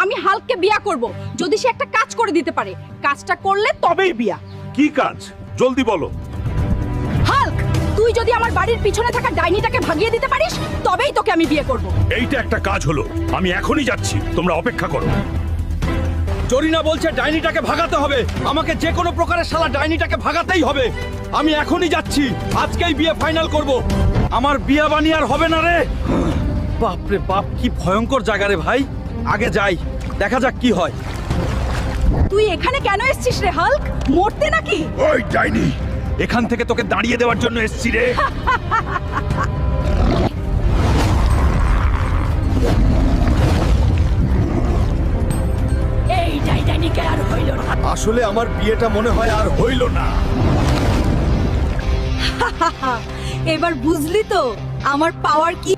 আমি হাল্ককে বিয়া করব যদি সে একটা কাজ করে দিতে পারে। কাজটা করলে তবেই বিয়া। কি কাজ জলদি বলো। হাল্ক, তুই যদি আমার বাড়ির পিছনে থাকা ডাইনিটাকে ভাগিয়ে দিতে পারিস তবেই তোকে আমি বিয়ে করব। এইটা একটা কাজ হলো, আমি এখনই যাচ্ছি, তোমরা অপেক্ষা করো। জরিনা বলছে ডাইনিটাকে ভাগাতে হবে, আমাকে যে কোনো প্রকারে শালা ডাইনিটাকে ভাগাতেই হবে। আমি এখনই যাচ্ছি, আজকেই বিয়ে ফাইনাল করব। আমার বিয়ে বানিয়ে আর হবে না রে। বাপ রে বাপ, কি ভয়ঙ্কর জায়গা রে ভাই। আগে যাই, দেখা যাক কি হয়। তুই এখানে কেন এসেছিস রে হাল্ক? মরতে নাকি? ওই ডাইনি, এখান থেকে তোকে দাঁড়িয়ে দেওয়ার জন্য এসেছি রে। এই ডাইনিকে আর হইল না। আসলে আমার বিয়েটা মনে হয় আর হইল না। এবার বুঝলি তো আমার পাওয়ার কি?